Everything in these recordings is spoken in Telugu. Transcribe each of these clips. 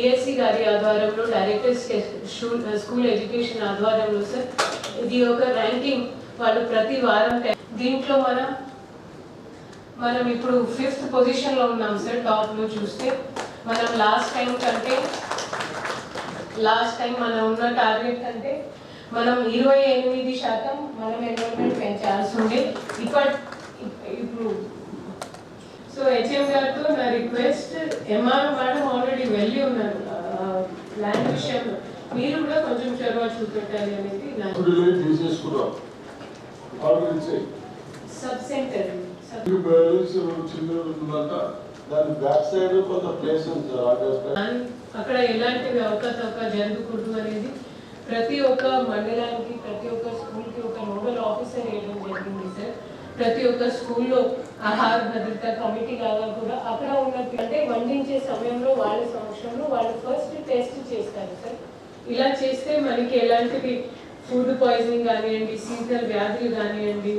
డిఎస్సి గారి ఆధ్వర్యంలో డైరెక్టర్ స్కూల్ ఎడ్యుకేషన్ ఆధ్వర్యంలో సార్ ఇది ఒక ర్యాంకింగ్ వాళ్ళు ప్రతి వారం దీంట్లో మనం ఇప్పుడు 5th పొజిషన్లో ఉన్నాం సార్. టాప్లో చూస్తే మనం లాస్ట్ టైం మనం ఉన్న టార్గెట్ కంటే మనం 28% మనం ఎన్రోల్మెంట్ పెంచాల్సి ఉండే ఇప్పుడు. సో హెచ్ఎం గారితో నా రిక్వెస్ట్, ఎంఆర్ మేడం ఆల్రెడీ వెళ్ళి ఉన్నారు ల్యాండ్ విషయంలో, మీరు కూడా కొంచెం చొరవ చూపెట్టాలి అనేది నా సబ్ సెంటర్. అక్కడ ఎలాంటివి అవకతవక జరగకూడదు అనేది ప్రతి ఒక్క మండలానికి ప్రతి ఒక్క స్కూల్కి ఒక నోడల్ ఆఫీసర్ వేయడం జరిగింది సార్. ప్రతి ఒక్క స్కూల్లో ఆహార భద్రత కమిటీ లాగా కూడా అక్కడ ఉన్న అంటే వండించే సమయంలో వాళ్ళ సమక్షంలో వాళ్ళు ఫస్ట్ టెస్ట్ చేస్తారు సార్. ఇలా చేస్తే మనకి ఎలాంటివి ఫుడ్ పాయిజనింగ్ కానివ్వండి, సీజనల్ వ్యాధులు కానివ్వండి,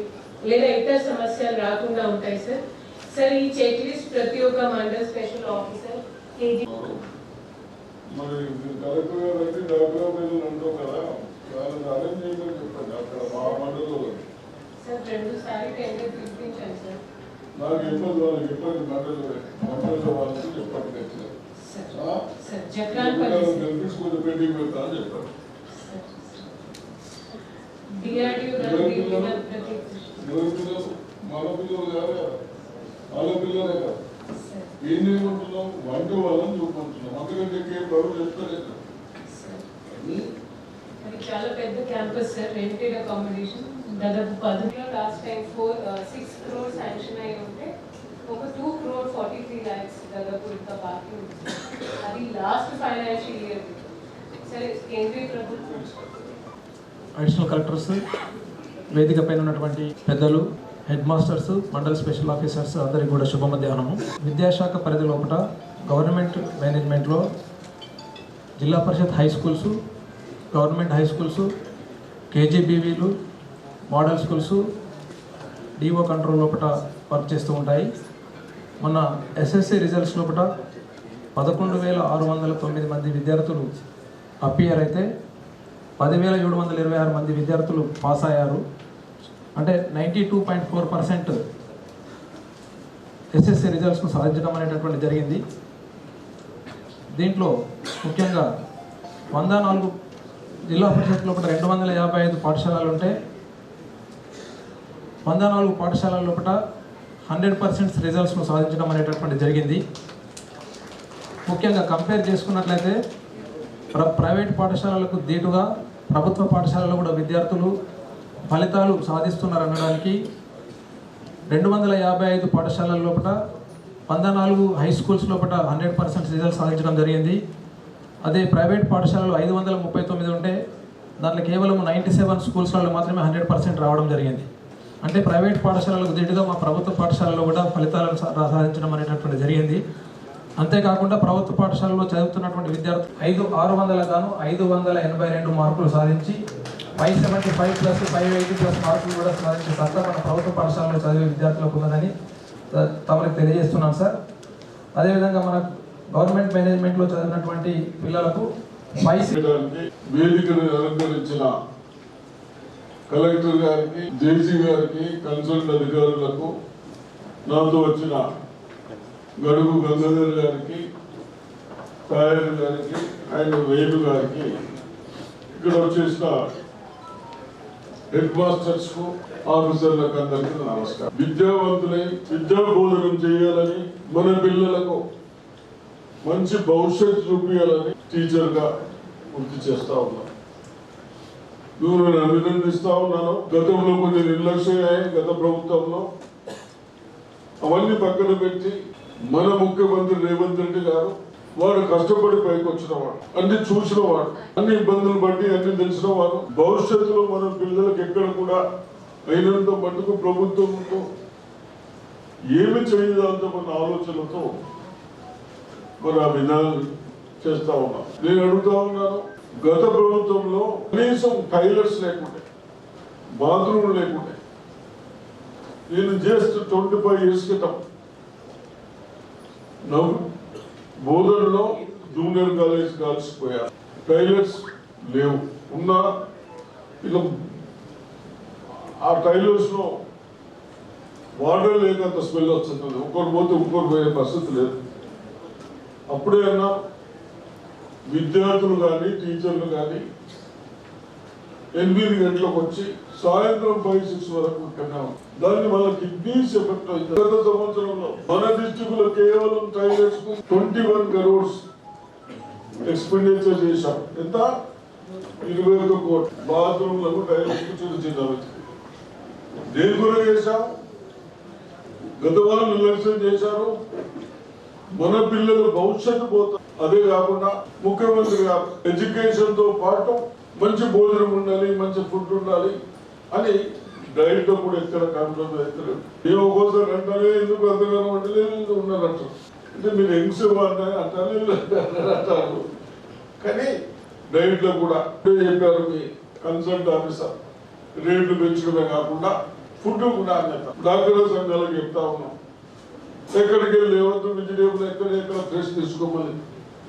లేదా ఇతర సమస్యలు రాకుండా ఉంటాయి సార్. సార్ ఈ చెక్ లిస్ట్ ప్రతి ఒక్క మండల్ స్పెషల్ ఆఫీసర్ కేజీ మరి కలెక్టర్ గారు అయితే డాక్టర్ పేరు అంటాం కదా, వాళ్ళని అరేంజ్ చేయమని చెప్పండి అక్కడ మా మండలంలో. సార్ 2 సార్లు టెండర్ పిలిపించాను సార్. నాకు చెప్పండి, వాళ్ళకి చెప్పండి, మండలంలో వాళ్ళకి చెప్పండి. కొంచెం పెయింటింగ్ పెడతా అని చెప్పండి. మన పిల్లలు కాదు, వాళ్ళ పిల్లలే కాదు. ఏం చేయమంటున్నాం, వంట వాళ్ళని చూపుకుంటున్నాం. అందుకంటే ప్రభుత్వం చెప్తలేదు. చాలా పెద్ద క్యాంపస్ సార్, రెంటెడ్ అకామిడేషన్. దాదాపు 10లో లాస్ట్ టైం 6 crore శాంక్షన్ అయి ఉంటే ఒక 2 crore 43 lakhs దాదాపు ఇంకా బాకీ ఉంది. అది లాస్ట్ ఫైనాన్షియల్ ఇయర్. సరే, కేంద్రీయ ప్రభుత్వం అడిషనల్ కలెక్టర్స్, వేదిక పైన ఉన్నటువంటి పెద్దలు, head masters, mandal special officers అందరికీ కూడా శుభ మధ్యాహ్నము. విద్యాశాఖ పరిధి లోపల గవర్నమెంట్ మేనేజ్మెంట్లో Zilla Parishad high schools, government high schools, కేజీబీవీలు, మోడల్ స్కూల్స్ డిఓ కంట్రోల్ లోపల వర్క్ చేస్తూ ఉంటాయి. మొన్న ఎస్ఎస్సి రిజల్ట్స్ లోపల 11,609 మంది విద్యార్థులు అపియర్ అయితే 10,726 మంది విద్యార్థులు పాస్ అయ్యారు. అంటే 92.4% ఎస్ఎస్సి రిజల్ట్స్ను సాధించడం అనేటటువంటి జరిగింది. దీంట్లో ముఖ్యంగా 104 జిల్లా పరిషత్ లోపల 255 పాఠశాలలు ఉంటే 104 పాఠశాలల లోపల 100% రిజల్ట్స్ను సాధించడం అనేటటువంటి జరిగింది. ముఖ్యంగా కంపేర్ చేసుకున్నట్లయితే ప్రైవేట్ పాఠశాలలకు దీటుగా ప్రభుత్వ పాఠశాలలో కూడా విద్యార్థులు ఫలితాలు సాధిస్తున్నారు అనడానికి 255 పాఠశాలల లోపల 14 హై స్కూల్స్ లోపల 100% రిజల్ట్ సాధించడం జరిగింది. అదే ప్రైవేట్ పాఠశాలలు 539 ఉంటే దాంట్లో కేవలం 97 స్కూల్స్లలో మాత్రమే 100% రావడం జరిగింది. అంటే ప్రైవేట్ పాఠశాలలకు దీటుగా మా ప్రభుత్వ పాఠశాలలో కూడా ఫలితాలను సాధించడం అనేటటువంటి జరిగింది. అంతేకాకుండా ప్రభుత్వ పాఠశాలలో చదువుతున్నటువంటి విద్యార్థులు 600 గాను 582 మార్కులు సాధించి 575 ప్లస్ 580 ప్లస్ మార్కులు కూడా సాధించే సత్తా మన ప్రభుత్వ పాఠశాలలో చదివే విద్యార్థులకు ఉన్నదని తమకు తెలియజేస్తున్నాను సార్. అదేవిధంగా మన గవర్నమెంట్ మేనేజ్మెంట్లో చదివినటువంటి పిల్లలకు వేదికను అలంకరించిన కలెక్టర్ గారికి, జేసీ గారికి, కన్సల్ట్ అధికారులకు, నాతో వచ్చిన గడుగు గంగాధర్ గారికి, తాయర్ గారికి అండ్ వేణు గారికి, ఇక్కడ వచ్చేసిన హెడ్ మాస్టర్స్ కు, ఆఫీసర్లకు అందరికీ నమస్కారం. విద్యావంతులై విద్యా బోధనం చేయాలని, మన పిల్లలకు మంచి భవిష్యత్తు చూపించాలని టీచర్గా వృత్తి చేస్తా ఉన్నాను. నేను అభినందిస్తా ఉన్నాను. గతంలో కొన్ని నిర్లక్ష్యాయి గత ప్రభుత్వంలో, అవన్నీ పక్కన పెట్టి మన ముఖ్యమంత్రి రేవంత్ రెడ్డి గారు వాడు కష్టపడి పైకి వచ్చినవాడు, అన్ని చూసినవాడు, అన్ని ఇబ్బందులు బట్టి అన్ని తెలిసినవాడు. భవిష్యత్తులో మన పిల్లలకు ఎక్కడ కూడా అయినంత మటుకు ప్రభుత్వంతో ఏమి చేయదాంతో మన ఆలోచనలతో మరి ఆ విధానం చేస్తా ఉన్నాం. నేను అడుగుతా ఉన్నాను, గత ప్రభుత్వంలో కనీసం టైలర్స్ లేకుండే, బాత్రూమ్ లేకుండే. నేను జస్ట్ 25 years క్రితం బోధనలో జూనియర్ కాలేజ్ గర్ల్స్ పోయారు. టైలర్స్ లేవు. ఉన్నా ఇక ఆ టైలర్స్ లో వాటర్ లేకంత స్మెల్ వస్తుంటుంది. ఒకరు పోతే ఇంకొకరు పోయే పరిస్థితి లేదు. అప్పుడే అన్నా విద్యార్థులు కానీ టీచర్లు కానీ 8 గంటలకు వచ్చి సాయంత్రం 5-6 వరకు ఇక్కడనే ఉంది. దాన్ని మన కిడ్నీస్ ఎఫెక్ట్ అవుతుంది. గత సంవత్సరంలో మన డిస్ట్రిక్ట్ లో కేవలం టైలర్స్ కు 21 crores ఎక్స్పెండిచర్ చేశాం. ఎంత? 21 కోట్లు. బాత్రూమ్లకు టైలర్స్ కు చిన్న చిన్న దేని కూడా చేశాం. గత వాళ్ళు నిర్లక్ష్యం చేశారు. మన పిల్లల భవిష్యత్తు పోతారు. అదే కాకుండా ముఖ్యమంత్రి గారు ఎడ్యుకేషన్ తో పాటు మంచి భోజనం ఉండాలి, మంచి ఫుడ్ ఉండాలి అని డైట్ లో కూడా ఎక్కడ కాంప్రమైజ్ అవుతారు. ఏ ఒక్కోసారి అంటారే ఎందుకు అంతగానో వండలేదు ఉన్నారంటారు. అంటే మీరు యంగ్స్ అంటారు. కానీ డైట్ లో కూడా చెప్పారు మీ కన్సల్ట్ ఆఫీసర్, రేట్లు పెంచడమే కాకుండా ఫుడ్ కూడా అన్నట్టు డాక్టర్ సంఘాలకు చెప్తా ఉన్నాం. ఎక్కడికి వెళ్ళి లేవద్దు, వెజిటేబుల్ ఎక్కడ ఫ్రెష్ తీసుకోమని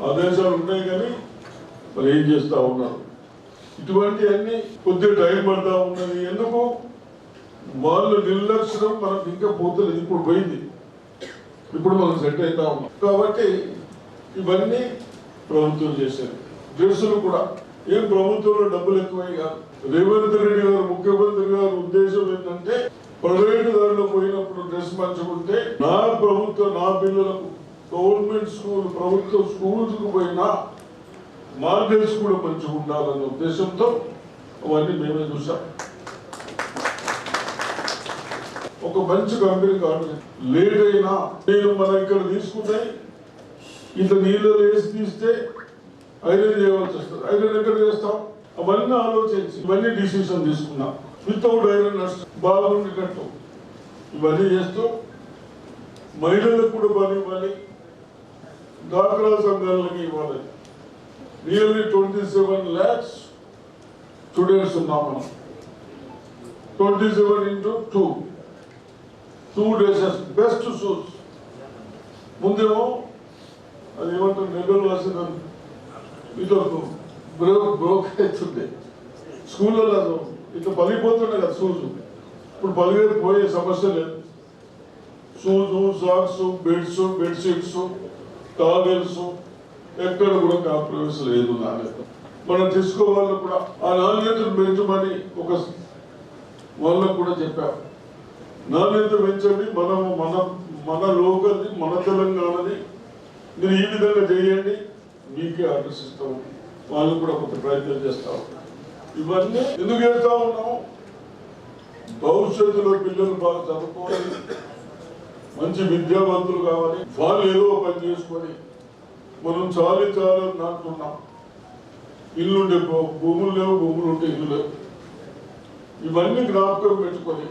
ఆదేశాలు ఉన్నాయి. కానీ మరి ఏం చేస్తా ఉన్నారు? ఇటువంటి అన్ని కొద్దిగా టైం పడతా ఉన్నది. ఎందుకు? వాళ్ళు నిర్లక్ష్యం మనకు ఇంకా పోతుంది. ఇప్పుడు పోయింది, ఇప్పుడు మనం సెట్ అవుతా ఉన్నాం. కాబట్టి ఇవన్నీ ప్రభుత్వం చేసేది. డ్రెస్సులు కూడా ఏం ప్రభుత్వంలో డబ్బులు ఎక్కువై కాదు. రేవంత్ రెడ్డి గారు ముఖ్యమంత్రి గారి ఉద్దేశం ఏంటంటే ప్రైవేట్ దారిలో పోయినప్పుడు డ్రెస్ మంచుకుంటే నా ప్రభుత్వం నా పిల్లలకు గవర్నమెంట్ స్కూల్ ప్రభుత్వ స్కూల్స్ కు పోయినా మా డ్రెస్ కూడా మంచిగా ఉండాలన్న ఉద్దేశంతో అవన్నీ మేమే చూసాం. ఒక మంచి కంపెనీ కాదు. లేట్ అయినా నేను మనం ఇక్కడ తీసుకుంటే ఇంత నీళ్ళు వేసి తీస్తే ఐరన్ చేయవలసి వస్తుంది. ఐరన్ ఎక్కడ చేస్తాం? అవన్నీ ఆలోచించి ఇవన్నీ డిసిషన్ తీసుకున్నాం. వితౌట్ ఐరన్ బాగుండేటట్టు ఇవన్నీ చేస్తూ మహిళలకు కూడా పని ఇవ్వాలి, డ్వాక్రా సంఘాలకి ఇవ్వాలి. నియర్లీ 27 lakhs స్టూడెంట్స్ ఉన్నాం మనం. 27 into 2 dresses, బెస్ట్ షూస్. ముందేమో అది ఏమంటారు నెల్లూరు రాసిన ఇట్లా బ్రోక్ అవుతుండే స్కూళ్ళలో ఇట్లా పలిగిపోతుండే కదా షూస్. ఇప్పుడు పోయే సమస్య లేదు. Shoes, socks, beds, bedsheets, towels ఎక్కడ కూడా కాంప్రమైజ్ లేదు. నాణ్యత మనం తీసుకోవాలని కూడా ఆ నాణ్యతను పెంచమని ఒక వాళ్ళకు కూడా చెప్పారు. నాణ్యత పెంచండి, మన లోకల్ని, మన తెలంగాణని మీరు ఈ విధంగా చేయండి, మీకే ఆర్డర్స్ ఇస్తాం. వాళ్ళు కూడా కొంత ప్రయత్నం చేస్తా ఉంటారు. ఇవన్నీ ఎందుకు చేస్తా ఉన్నాము? భవిష్యత్తులో పిల్లలు బాగా చదువుకోవాలి, మంచి విద్యావంతులు కావాలి. వాళ్ళు ఏదో పని చేసుకొని మనం చాలీ నాటున్నాం. ఇల్లుండే భూములు లేవు, భూములు ఉంటే ఇల్లు లేవు. ఇవన్నీ జ్ఞాపకం పెట్టుకొని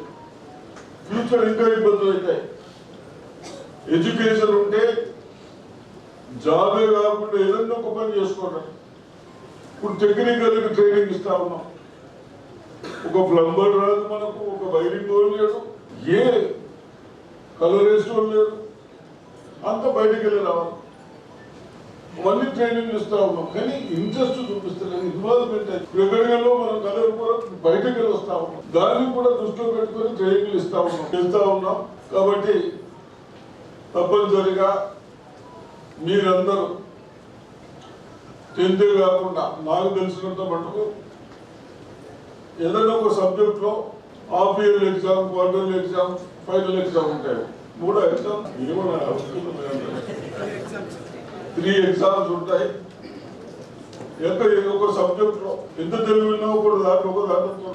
ఫ్యూచర్ ఇంకా ఇబ్బందులు అవుతాయి. ఎడ్యుకేషన్ ఉంటే జాబే కాకుండా ఏదన్నా ఒక పని చేసుకోవడం. ఇప్పుడు టెక్నికల్ ట్రైనింగ్ ఇస్తా ఉన్నాం. ఒక ప్లంబర్ రాదు మనకు, ఒక వైరింగ్ వాళ్ళు లేడు, ఏ కలర్ వేసుకోవడం లేదు, అంత బయటకు వెళ్ళి రావాలి. మళ్ళీ ట్రైనింగ్ ఇస్తా ఉన్నాం. కానీ ఇంట్రెస్ట్ చూపిస్తలేదు, ఇన్వాల్వ్మెంట్. ఎక్కడికెళ్ళో మనం కలర్ కూడా బయటకు వెళ్ళి వస్తా ఉన్నాం. దాన్ని కూడా దృష్టిలో పెట్టుకొని ట్రైనింగ్లు ఇస్తా ఉన్నాం. కాబట్టి తప్పనిసరిగా మీరందరూ 10th కాకుండా నాకు తెలిసినంత మటుకు ఏదైనా ఒక సబ్జెక్ట్ లో half year exam, quarterly exam, final exam ఉంటాయి. 3 ఎగ్జామ్, 3 ఎగ్జామ్స్ ఉంటాయి. ఒక సబ్జెక్ట్ లో ఎంత తెలివినా కూడా దాంట్లో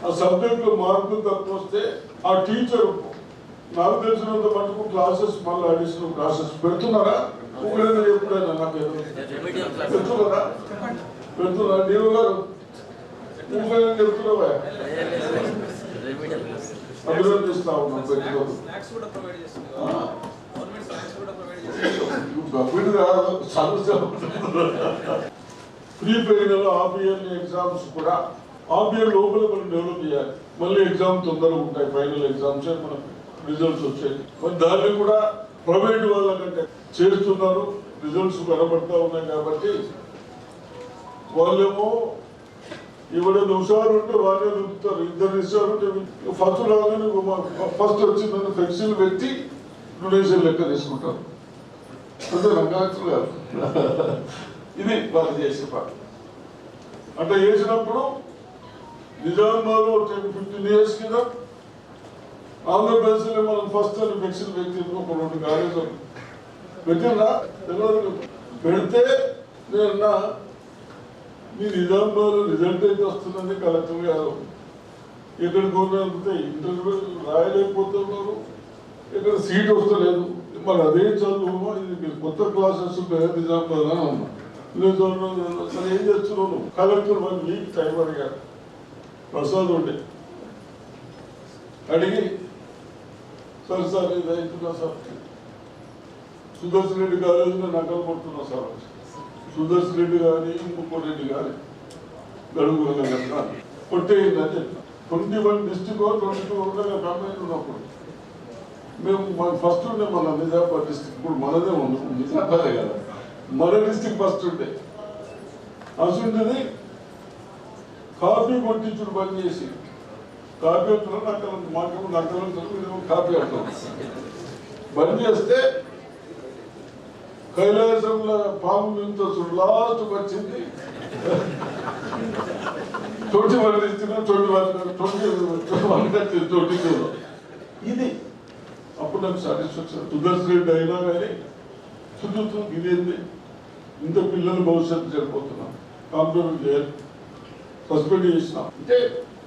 ఆ సబ్జెక్ట్ లో మార్కులు తక్కువ వస్తే ఆ టీచర్ నాకు తెలిసినంత మటుకు క్లాసెస్ మళ్ళీ అడిషనల్ క్లాసెస్ పెడుతున్నారా? ఎప్పుడైనా నాకు పెడుతున్నారా? నీవు గారు చెప్తున్నావా? అభినందిస్తా ఉన్నాం. Pre final half yearly exams కూడా హాఫ్ ఇయర్ లోపల మనం డెవలప్ చేయాలి. మళ్ళీ ఎగ్జామ్ తొందరగా ఉంటాయి. ఫైనల్ ఎగ్జామ్స్ మనం రిజల్ట్స్ వచ్చాయి. మరి దాన్ని కూడా ప్రైవేట్ వాళ్ళకంటే చేస్తున్నారు. రిజల్ట్స్ కనబడతా ఉన్నాయి కాబట్టి వాళ్ళేమో ఎవడైనా హుషారు ఉంటే వాళ్ళే రుద్దుతారు. ఇద్దరు ఇస్తారు ఉంటే ఫస్ట్ రాగానే ఫస్ట్ వచ్చిందని ఫ్లెక్సీలు పెట్టి డొనేషన్ లెక్క తీసుకుంటారు. అంటే రంగాచులు కాదు, ఇది వాళ్ళు చేసే పని. అట్లా చేసినప్పుడు నిజామాబాద్లో 10-15 years కింద ఆంధ్రప్రదేశ్లో మనం ఫస్ట్ అని ఫ్లెక్సీలు పెట్టి ఒక 2 కాలేజీలు పెట్టినా పెడితే నేనన్నా మీ నిజామాబాద్ రిజల్ట్ అయితే వస్తున్నది కలెక్టర్ గారు ఇక్కడ కొనంటే ఇంటర్వ్యూ రాయలేకపోతున్నారు, ఇక్కడ సీట్ వస్తలేదు, మరి అదే చదువు ఇది కొత్త క్లాసెస్ నిజామాబాద్ అని ఉన్నా. సరే ఏం చేస్తున్నావు? కలెక్టర్ 1 week టైం అడిగారు. ప్రసాద్ ఉండే అడిగి సార్ ఇది అవుతున్నా సార్, సుదర్శన్ రెడ్డి కాలేజీలో నకలు కొడుతున్నా సార్, సుదర్శన్ రెడ్డి కానీ ఇంకొక రెడ్డి కానీ గడుగు కొట్టేయిందని చెప్పిన. 21 district 22 ఉండగా కంబైన్ ఉన్నప్పుడు మేము ఫస్ట్ ఉండే మన నిజామాబాద్ డిస్టిక్, ఇప్పుడు మనదే ఉంది నిజామాబాదే కదా, మన డిస్టిక్ ఫస్ట్ ఉండే. అసలుంటది కాపీ కొట్టించుడు బంద్ చేసి కాపీ అవుతున్నారు నక్కలు, మాకేమో నక్కలు ఉంటారు, కాపీ అవుతాం బంద్ చేస్తే కైలాసంలో పాము ఇంత లాస్ట్ వచ్చింది 21 ఇస్తున్నా 22 ఇది అప్పుడు నాకు సాటిస్ఫాక్షన్. సుదర్శన్ రెడ్డి అయినా కానీ చుట్టూ ఇదేంది ఇంత పిల్లల భవిష్యత్తు జరిపోతున్నాం, కాంప్రమైజ్ చేయాలి, సస్పెండ్ చేసినాం. అంటే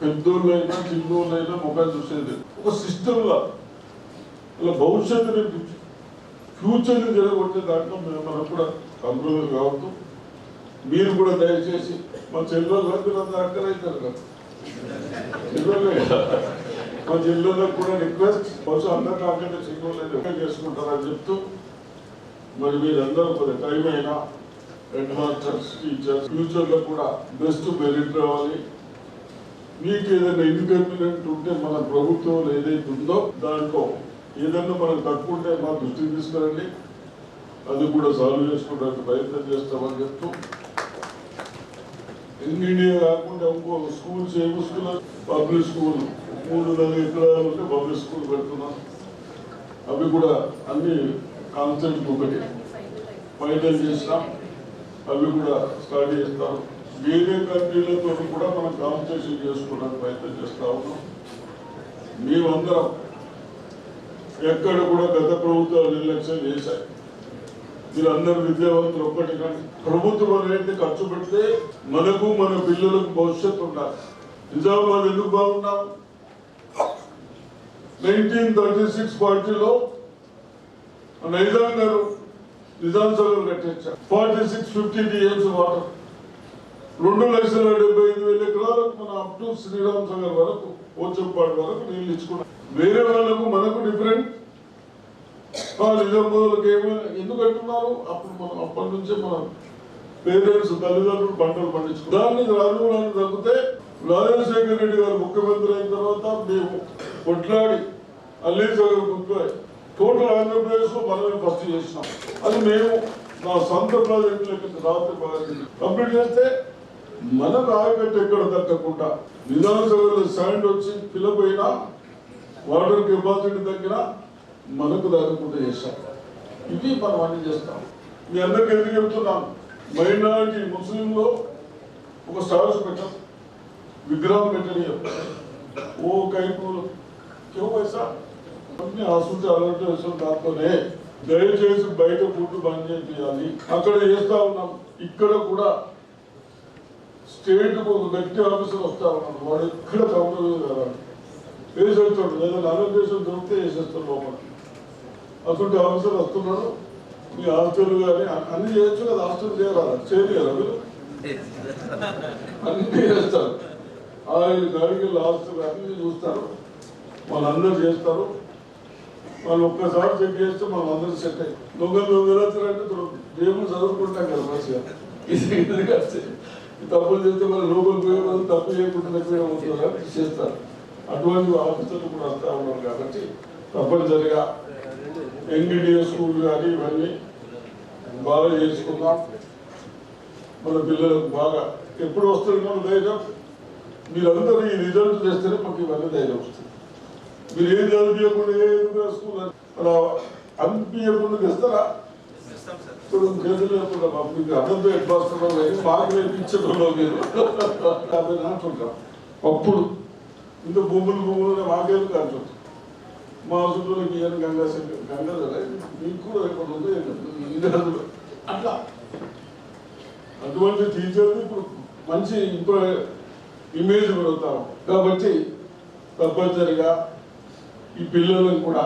పెద్దోళ్ళైనా చిన్నోళ్ళైనా మొబైల్ చూసేది ఒక సిస్టంలో ఇలా భవిష్యత్తుని ఫ్యూచర్ని జరగొట్టే దాంట్లో మనం కూడా కాంప్రమైజ్ కావద్దు. మీరు కూడా దయచేసి మా చెల్లెళ్ళు అందరూ అక్కడైతారు కదా, చెల్లెళ్ళే మా చెల్లెళ్ళకు కూడా రిక్వెస్ట్, బహుశా అందరు కాకుండా చిన్నోళ్ళని చేసుకుంటారని చెప్తూ, మరి మీరందరూ కొద్ది టైం అయినా హెడ్ మాస్టర్స్ టీచర్స్ ఫ్యూచర్లో కూడా బెస్ట్ మెరిట్ రావాలి. మీకు ఏదైనా ఇన్కన్వీనియంట్ ఉంటే మన ప్రభుత్వం ఏదైతే ఉందో దాంట్లో ఏదన్నా మనం తక్కువ ఉంటే మా దృష్టికి తీసుకురండి, అది కూడా సాల్వ్ చేసుకోవడానికి ప్రయత్నం చేస్తామని చెప్తూ, ఇండియా కాకుండా ఇంకో స్కూల్స్ ఏమి స్కూల్ పబ్లిక్ స్కూల్ 3-4 ఎకరాలు ఉంటే పబ్లిక్ స్కూల్ పెడుతున్నాం. అవి కూడా అన్ని కాన్సెప్ట్ ఒకటి ఫైనల్ చేసినాం, అవి కూడా స్టార్ట్ చేస్తారు. వేరే కంట్రీలతో కూడా మనం కాంపిటీషన్ చేసుకోవడానికి ప్రయత్నం చేస్తా ఉన్నాం. మేమందరం ఎక్కడ కూడా గత ప్రభుత్వాలు నిర్లక్ష్యం చేశాయి. మీరందరూ విద్యావంతులు ఒక్కటి కానీ ప్రభుత్వం అనేది ఖర్చు పెడితే మనకు మన పిల్లలకు భవిష్యత్తు ఉండాలి. నిజామాబాద్ ఎందుకు బాగున్నాం? 1936-40లో నైజాం గారు నిజాం సాగర్ కట్టించారు. 46-50 TMs వాటర్, 2,75,000 ఎకరాలకు మన అప్ టు శ్రీరామ్ సాగర్ వరకు పోచంపాడు వరకు నీళ్ళు ఇచ్చుకున్నాం. వేరే వాళ్ళకు మనకు డిఫరెంట్. నిజామాబాద్కి ఏమైనా ఎందుకు అంటున్నారు? అప్పుడు మనం అప్పటి నుంచే మన పేరెంట్స్ తల్లిదండ్రులు పంటలు పండించుకున్నాం. దాన్ని రాజీవ్ తగ్గితే రాజశేఖర రెడ్డి గారు ముఖ్యమంత్రి అయిన తర్వాత మేము కొట్లాడి అల్లీ సాగర్ గుర్తుపోయి టోటల్ ఆంధ్రప్రదేశ్ లో మనమే ఫస్ట్ చేసినాం. అది మేము నా సొంత ప్రాజెక్టులకి రాత్రి కంప్లీట్ చేస్తే మనకు ఆయకట్టు ఎక్కడ దక్కకుండా నిజాంసాగర్లో శాండ్ వచ్చి పిల్లపోయినా వాటర్ కెపాసిటీ తగ్గినా మనకు దక్కకుండా చేశాం. ఇది మనం అన్ని చేస్తాం. మీ అందరికీ ఎందుకు చెప్తున్నాం? మైనారిటీ ముస్లింలో ఒక స్టార్స్ పెట్టాం, విగ్రహం పెట్టని ఓ కైపూలు పైసా అన్ని ఆసుంటే అలర్ట్ వేసాం. దాంతోనే దయచేసి బయట ఫుడ్ బంద్ చేయాలి. అక్కడ చేస్తా ఉన్నాం. ఇక్కడ కూడా స్టేట్ ఒక గట్టి ఆఫీసర్ వస్తా ఉన్నాం. వాడు ఎక్కడ కంప్లీట్ కదా వేసేస్తాడు, లేదా అలర్టేషన్ దొరికితే వేసేస్తాడు లోపలికి. అటువంటి ఆఫీసర్ వస్తున్నాడు. మీ హాస్టల్ కానీ అన్ని చేయొచ్చు కదా, హాస్టల్ చేయరాదా? చేయలేరా మీరు? అన్ని చేస్తారు. ఆయన గాడికి హాస్టల్ అన్ని చూస్తారు, వాళ్ళందరూ చేస్తారు. వాళ్ళు ఒక్కసారి చెక్ చేస్తే మనం అందరూ సెట్ అయ్యి దొంగలంటే దేవుని చదువుకుంటాం కదా మంచిగా. తప్పులు చేస్తే మన లోపల పోయే వాళ్ళు తప్పు చేయకుండా చేస్తారు. అటువంటి ఆఫీసర్లు కూడా వస్తూ ఉన్నారు. కాబట్టి తప్పనిసరిగా ఎన్డీడీఏ స్కూల్ కానీ ఇవన్నీ బాగా చేసుకుందాం. మన పిల్లలకు బాగా ఎప్పుడు వస్తుంది మన ధైర్యం? మీరందరూ ఈ రిజల్ట్ చేస్తేనే మాకు ఇవన్నీ ధైర్యం వస్తుంది. మీరు ఏం చదివించకుండా ఏ స్కూల్ అలా అనిపించకుండా తెస్తారా? ఇప్పుడు చేతులు లేకుండా మీకు అర్థంతో ఎట్లా వస్తుందో లేదు, మాకు నేర్పించడంలో లేదు. అంటుంటాం అప్పుడు ఇంత భూములు మాకేది కాదు. మా సుతులకి ఏం గంగా మీకు కూడా ఎప్పుడు అట్లా అటువంటి టీచర్లు ఇప్పుడు మంచి ఇమేజ్ పెడతాం. కాబట్టి తప్పనిసరిగా ఈ పిల్లలను కూడా